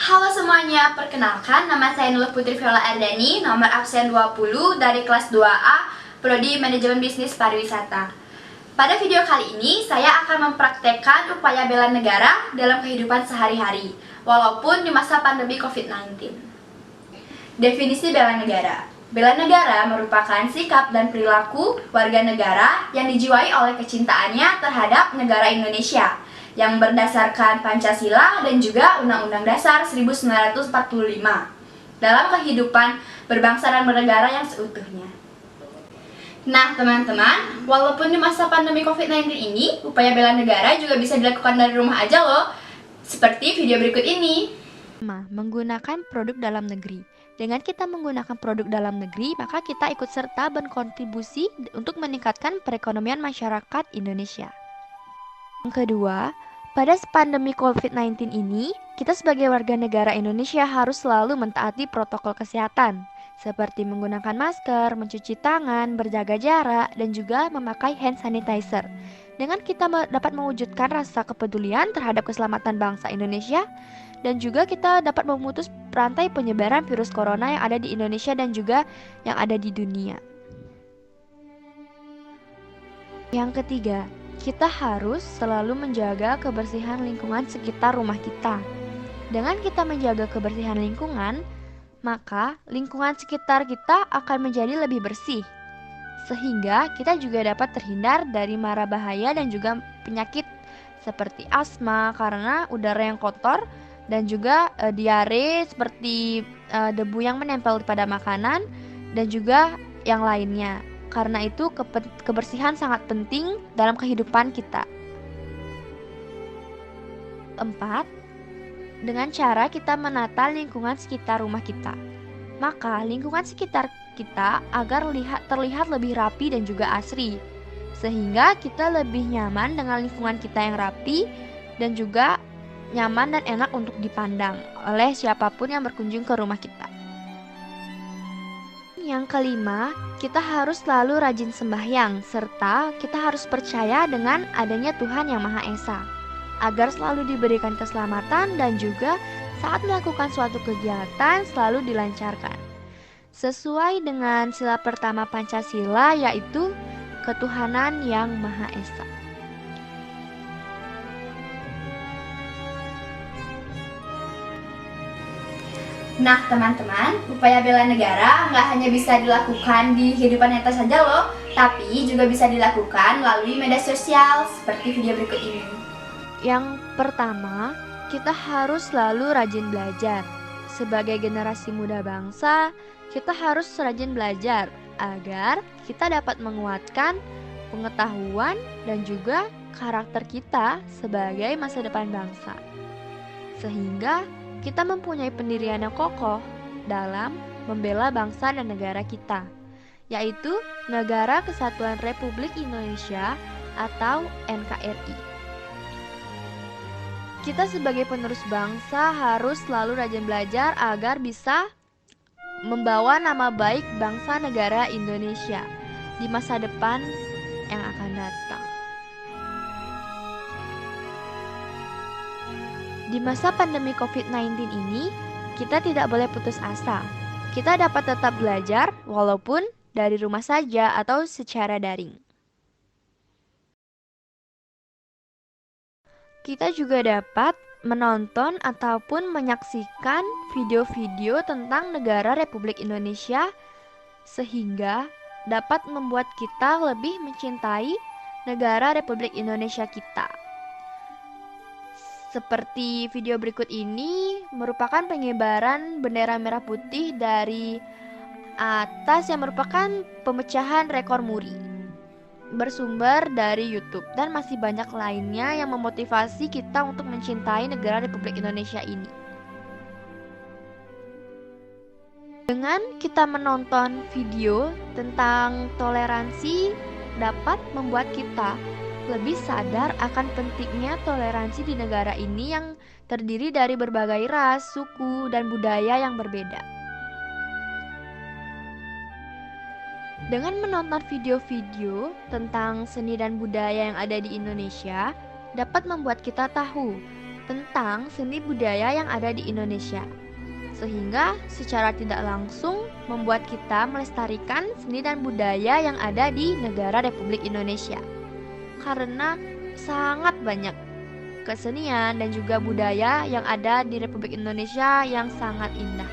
Halo semuanya, perkenalkan nama saya Nurul Putri Viola Ardani, nomor absen 20 dari kelas 2A, Prodi Manajemen Bisnis Pariwisata. Pada video kali ini, saya akan mempraktekkan upaya bela negara dalam kehidupan sehari-hari, walaupun di masa pandemi COVID-19. Definisi bela negara. Bela negara merupakan sikap dan perilaku warga negara yang dijiwai oleh kecintaannya terhadap negara Indonesia, yang berdasarkan Pancasila dan juga Undang-Undang Dasar 1945 dalam kehidupan berbangsa dan bernegara yang seutuhnya. Nah teman-teman, walaupun di masa pandemi COVID-19 ini, upaya bela negara juga bisa dilakukan dari rumah aja loh, seperti video berikut ini. Menggunakan produk dalam negeri. Dengan kita menggunakan produk dalam negeri, maka kita ikut serta berkontribusi untuk meningkatkan perekonomian masyarakat Indonesia. Yang kedua, pada pandemi COVID-19 ini, kita sebagai warga negara Indonesia harus selalu mentaati protokol kesehatan, seperti menggunakan masker, mencuci tangan, berjaga jarak, dan juga memakai hand sanitizer. Dengan kita dapat mewujudkan rasa kepedulian terhadap keselamatan bangsa Indonesia, dan juga kita dapat memutus rantai penyebaran virus corona yang ada di Indonesia dan juga yang ada di dunia. Yang ketiga, kita harus selalu menjaga kebersihan lingkungan sekitar rumah kita. Dengan kita menjaga kebersihan lingkungan, maka lingkungan sekitar kita akan menjadi lebih bersih, sehingga kita juga dapat terhindar dari mara bahaya dan juga penyakit seperti asma karena udara yang kotor, dan juga diare seperti debu yang menempel pada makanan, dan juga yang lainnya. Karena itu kebersihan sangat penting dalam kehidupan kita. 4. Dengan cara kita menata lingkungan sekitar rumah kita, maka lingkungan sekitar kita agar terlihat lebih rapi dan juga asri, sehingga kita lebih nyaman dengan lingkungan kita yang rapi dan juga nyaman dan enak untuk dipandang oleh siapapun yang berkunjung ke rumah kita. Yang kelima, kita harus selalu rajin sembahyang, serta kita harus percaya dengan adanya Tuhan Yang Maha Esa, agar selalu diberikan keselamatan dan juga saat melakukan suatu kegiatan selalu dilancarkan. Sesuai dengan sila pertama Pancasila, yaitu ketuhanan Yang Maha Esa. Nah teman-teman, upaya bela negara nggak hanya bisa dilakukan di kehidupan nyata saja loh, tapi juga bisa dilakukan melalui media sosial seperti video berikut ini. Yang pertama, kita harus selalu rajin belajar. Sebagai generasi muda bangsa, kita harus rajin belajar agar kita dapat menguatkan pengetahuan dan juga karakter kita sebagai masa depan bangsa, sehingga kita mempunyai pendirian yang kokoh dalam membela bangsa dan negara kita, yaitu Negara Kesatuan Republik Indonesia atau NKRI. Kita sebagai penerus bangsa harus selalu rajin belajar agar bisa membawa nama baik bangsa negara Indonesia di masa depan yang akan datang. Di masa pandemi COVID-19 ini, kita tidak boleh putus asa. Kita dapat tetap belajar walaupun dari rumah saja atau secara daring. Kita juga dapat menonton ataupun menyaksikan video-video tentang negara Republik Indonesia, sehingga dapat membuat kita lebih mencintai negara Republik Indonesia kita. Seperti video berikut ini merupakan pengibaran bendera merah putih dari atas yang merupakan pemecahan rekor muri, bersumber dari YouTube, dan masih banyak lainnya yang memotivasi kita untuk mencintai negara Republik Indonesia ini. Dengan kita menonton video tentang toleransi dapat membuat kita lebih sadar akan pentingnya toleransi di negara ini yang terdiri dari berbagai ras, suku, dan budaya yang berbeda. Dengan menonton video-video tentang seni dan budaya yang ada di Indonesia, dapat membuat kita tahu tentang seni budaya yang ada di Indonesia, sehingga secara tidak langsung membuat kita melestarikan seni dan budaya yang ada di negara Republik Indonesia. Karena sangat banyak kesenian dan juga budaya yang ada di Republik Indonesia yang sangat indah.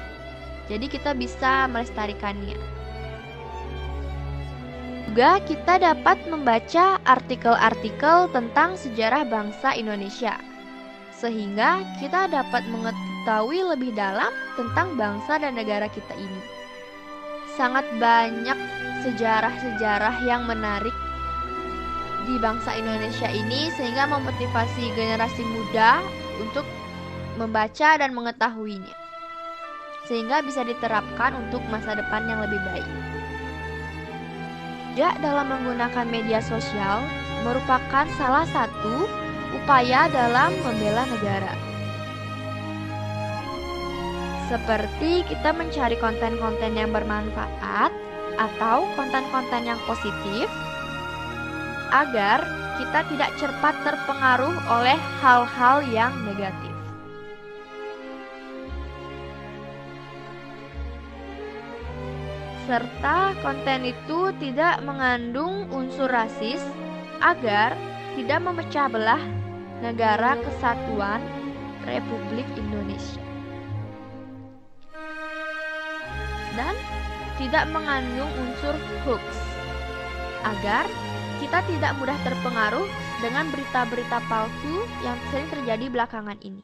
Jadi kita bisa melestarikannya. Juga kita dapat membaca artikel-artikel tentang sejarah bangsa Indonesia, sehingga kita dapat mengetahui lebih dalam tentang bangsa dan negara kita ini. Sangat banyak sejarah-sejarah yang menarik di bangsa Indonesia ini, sehingga memotivasi generasi muda untuk membaca dan mengetahuinya, sehingga bisa diterapkan untuk masa depan yang lebih baik. Juga dalam menggunakan media sosial merupakan salah satu upaya dalam membela negara. Seperti kita mencari konten-konten yang bermanfaat atau konten-konten yang positif agar kita tidak cepat terpengaruh oleh hal-hal yang negatif. Serta konten itu tidak mengandung unsur rasis agar tidak memecah belah negara kesatuan Republik Indonesia. Dan tidak mengandung unsur hoax agar kita tidak mudah terpengaruh dengan berita-berita palsu yang sering terjadi belakangan ini.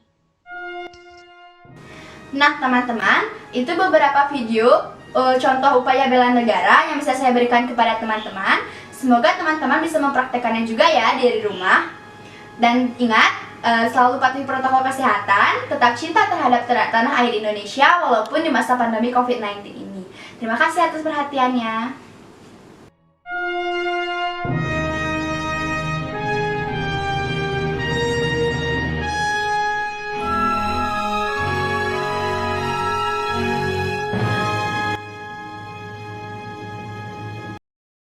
Nah teman-teman, itu beberapa video contoh upaya bela negara yang bisa saya berikan kepada teman-teman. Semoga teman-teman bisa mempraktekannya juga ya di rumah. Dan ingat, selalu patuhi protokol kesehatan, tetap cinta terhadap tanah air Indonesia walaupun di masa pandemi COVID-19 ini. Terima kasih atas perhatiannya.